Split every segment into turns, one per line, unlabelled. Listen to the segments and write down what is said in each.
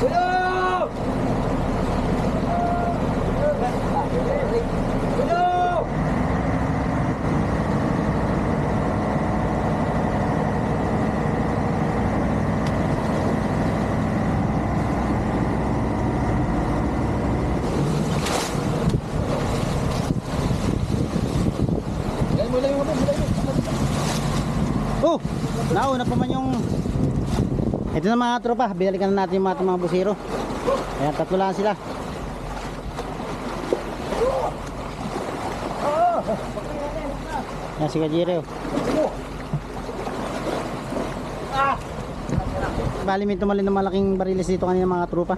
Oh, nauna pa man yung ito na mga tropa, binalikan na natin yung mga busiro. Ayan, tatlo lang sila. Ayan si Kajire. Bali may tumalin ng malaking barilis dito kanina mga tropa.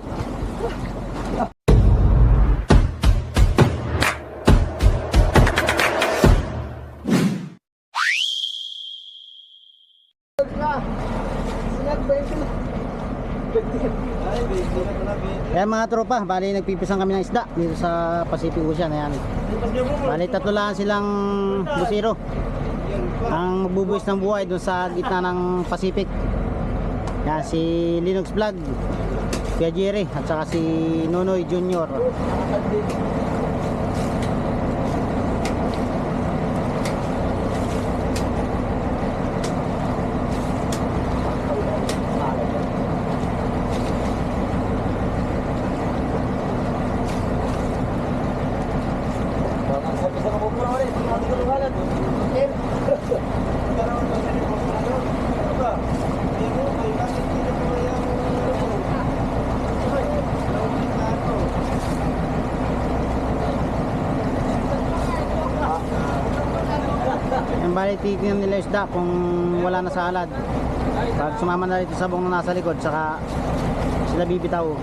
Ayan mga tropa, bali nagpipisan kami ng isda dito sa Pacific Ocean. Ayan, bali tatlo lang silang busiro ang magbubuhis ng buhay doon sa gitna ng Pacific. Ayan, si Linux Vlog, Kuya Jerry at saka si Nonoy Junior. Yung bali titignan nila isda kung wala na sa alad. Pag sumama na dito sabong na nasa likod, saka sila bibitaw.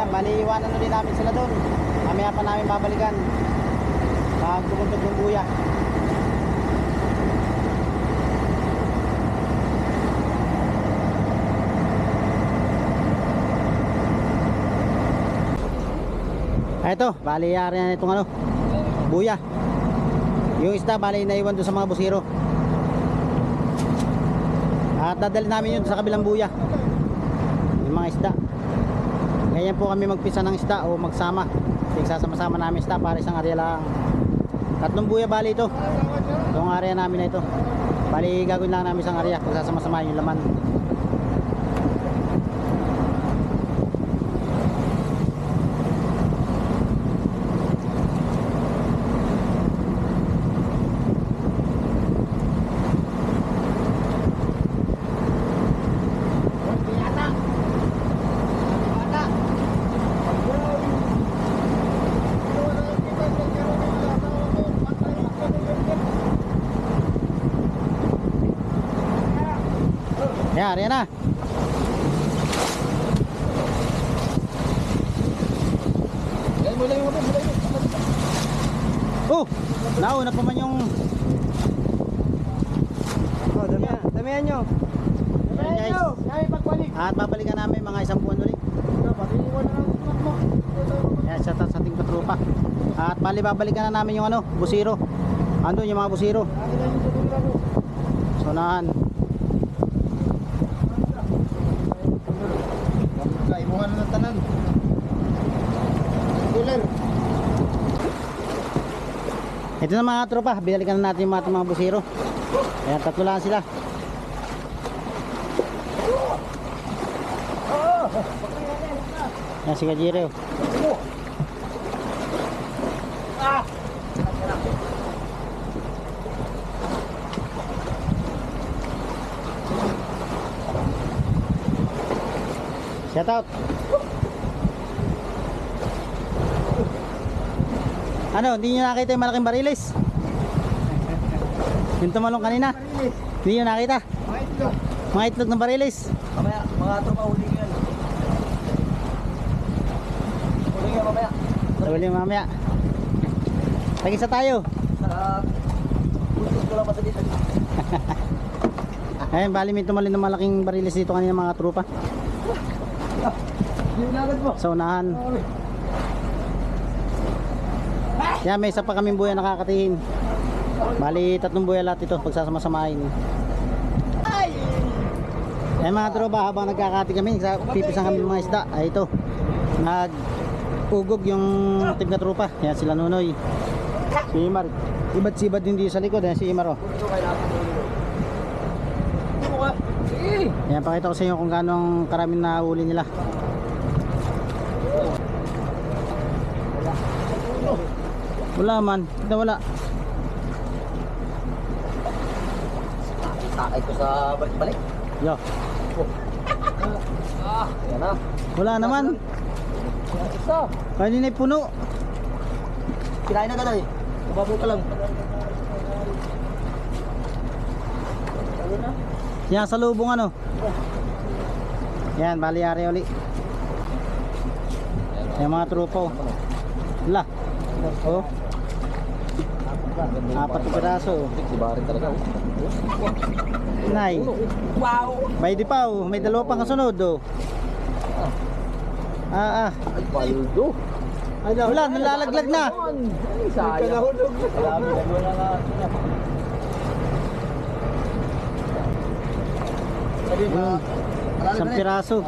Bali iwanan ulit namin sila doon. Mamaya pa namin babalikan pag tumuntog yung buya. Ito, bali yari na itong ano, buya. Yung isda bali naiwan doon sa mga busiro. At dadalhin namin yun sa kabilang buya, yung mga isda. Ganyan po kami magpisa ng isda o magsama. Sasama-sama namin isda para isang area lang. Tatlong buya bali ito. Itong area namin na ito. Bali gagawin lang namin isang area. Pagsasama-sama yung laman. Yan, yan na. Oh, nauna pa man yung
damihan nyo.
guys. At babalikan namin mga isang buwan ulit. Yan, sa ating katropa. At bali babalikan na namin yung ano, busiro. Andun yung mga busiro. Sonahan.
Ibuhan na ng tanan. Kulan.
Ito na mga tropa, binalikan na natin yung mga busiro. Ayan, tatlo lang sila. Ayan si Kajire. Shout out. Ano, hindi nyo nakita yung malaking barilis? Yung tumalong kanina? Hindi nyo nakita?
Mga itlog.
Mga itlog ng barilis?
Mga Mga tropa, huli ko yan. Huli ko yan mamaya.
Huli mamaya. Tag-isa tayo.
Sa pusos ko lang pa sa dito.
Ayun, bali may tumalin ng malaking barilis dito kanina mga tropa.
Yung nagad mo.
Sa unahan. Yan, may isa pa kaming buya nakakatingin. Bali, 3 buya lahat ito pagsasama-samahin. Ay mga tropa, habang nagkakati kami, pipisan kami ng mga isda. Ay ito, nag-ugog yung team na tropa. Yan sila Nunoy, si Imar. Iba't-sibad din dito sa likod. Yan si Imar, oh. Yan, pakita ko sa inyo kung gaano ang karaming nahuli nila. Wala man, hindi wala.
Takay ko sa balik-balik.
Yo,
Yan na.
wala naman.
Isa.
Kanina puno.
Kinain na ka na eh. Mababaw ka lang. Ano na?
Yan sa lubong ano. Yan, bali ari uli. Yan mga tropa, oh. Wala. Oh. 4 na piraso.
Si Barry talaga.
Nay.
Wow!
May di pa, oh. May 2 pang kasunod, oh. Ah.
Ay, paldo.
Wala, nalalaglag na.
Ay, sayang. Marami na doon na
Isang piraso.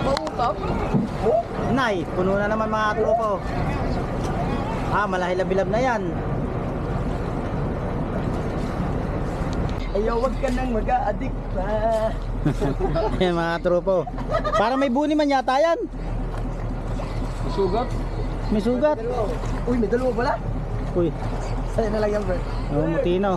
Mautap?
Nay, puno na naman mga tropa, oh. Ah, malahilab-bilab na yan.
Ayaw, wag ka nang mag-a-addict pa.
Yan mga tropa, oh. Para may buni man yata yan.
Sugat?
May sugat.
Uy, may dalawa pala.
Uy,
Sa'yo na lang yan, bro.
oh, mutino.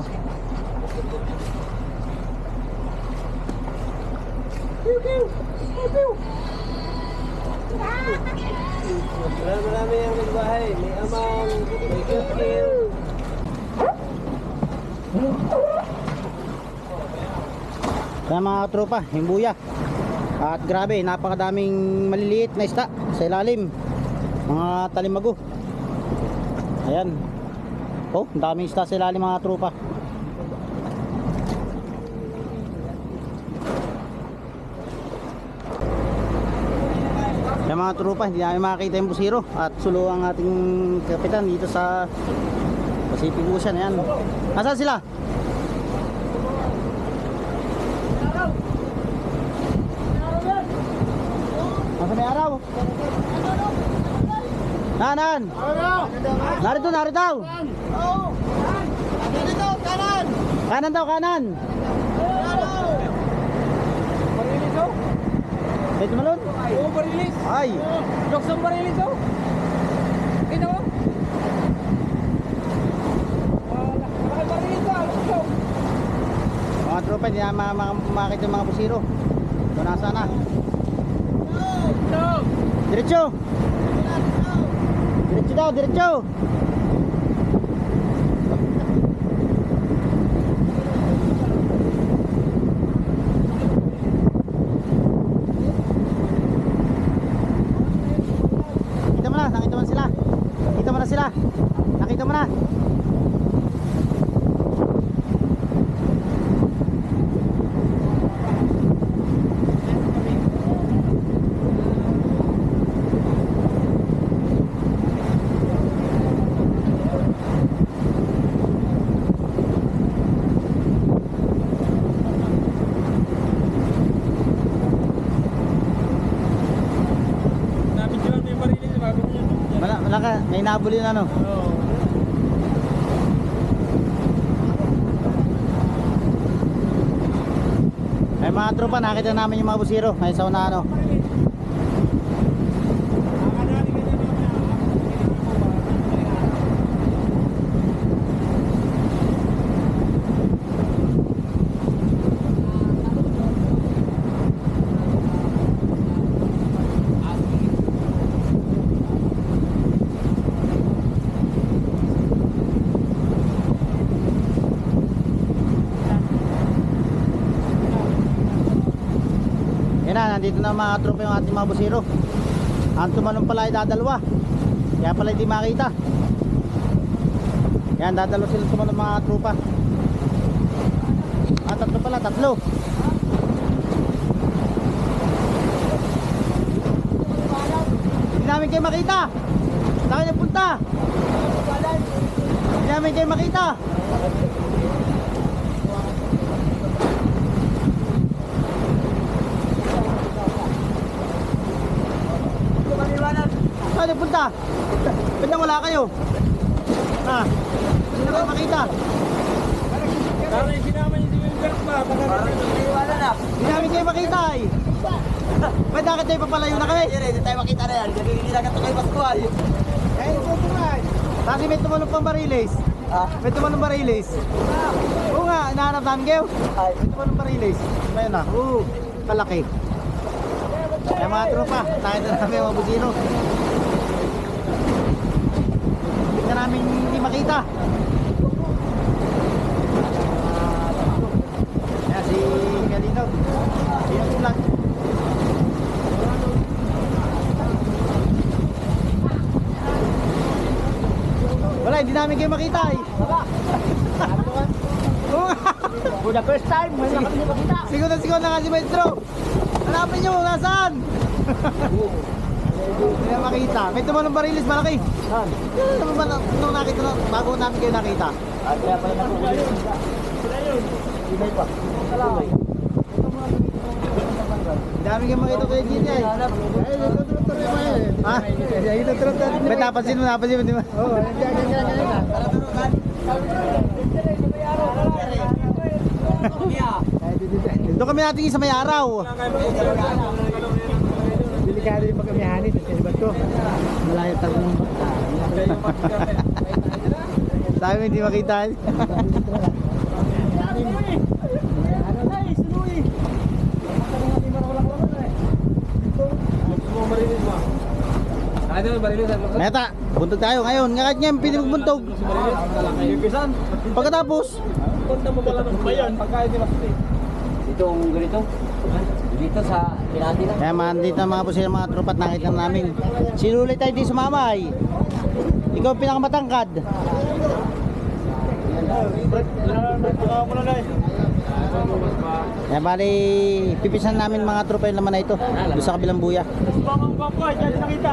Marami yung nagbahay. May amang, may kukil.
Kaya mga tropa, yung buya. At grabe, napakadaming maliliit na isda sa ilalim. Mga talimago. Ayan. Oh, ang daming isda sa ilalim mga tropa. Kaya mga tropa, hindi namin makakita yung busiro. At sulo ang ating kapitan dito sa Pacific Ocean. Ayan. Nasaan sila? Nasa may araw? Nanan? Narito, narito.
Dito, kanan!
Kanan daw, kanan.
Barilis, oh?
Dito malun?
Oo, barilis.
Ay.
Jokes ang barilis, oh? Kita mo? Malaki barilis, oh?
Mga tropa, hindi na makakita yung mga busiro. Ito nasa na. Diretso. Diretso daw, diretso. Nakita mo na, nakita mo na sila. Nakita mo na sila. Nakita mo na. Wala ka, may nabuli na ano. Ay mga tropa, nakita namin yung mga busiro. Ay sa una ano. Yan na, nandito na mga tropa yung ating mga busiro. Ang tumalong pala ay dadalwa. Kaya pala hindi makita. Yan, dadalo sila tumalong mga tropa. Tatlo pala, tatlo. Hindi namin kayo makita. Saan kayo punta? Hindi namin kayo makita. Saan kayo punta? Ba't nang wala kayo? Ha? Hindi na kayo makita. Hindi namin kayo makita eh. Ba't nakit tayo papalayo na kami?
Hindi tayo makita na yan. Hindi na kato kayo Pascual.
Kasi may tumalong pang bariles. May tumalong bariles. Oo nga, hinahanap namin kayo. May tumalong bariles. Ngayon na. Kalaki. Kaya mga tropa, tayo na namin mga busino. Hindi na namin hindi makita. Kaya si Kalinaw. Sinong tulang. Wala, hindi namin kayo makita eh.
For the first time, may nakakita makita.
Sigaw na nga si Maestro. Hanapin nyo, nasaan? Hindi na makita. May tumalong barilis malaki.
Saan?
Nung nakita na, bago namin kayo nakita.
Kaya pala natuloy. Ibay pa. Kalaway.
Hindi namin kayo makita kayo dito eh. Ha? Ba't napansin mo, di ba? Oo, doon kami natin sa may araw.
Delikado yung pagkamihanit. Kasi ba ito?
Malayo talaga ng bata. Sabi mo hindi makita. Meta, buntog tayo ngayon. Kahit ngayon, pwede magbuntog. Pagkatapos,
Punta mo pala ng bayan. Pagkain nila kasi. Dito ang ganito. Dito sa pinati na.
kaya man dito ang mga pusira mga tropat nakita namin. Sinulit tayo di sumama ay. Ikaw ang pinakamatangkad. Kaya bali, pipisan namin mga tropa yung laman na ito. Doon sa kabilang buya.
Bangong bangko, dyan nakita.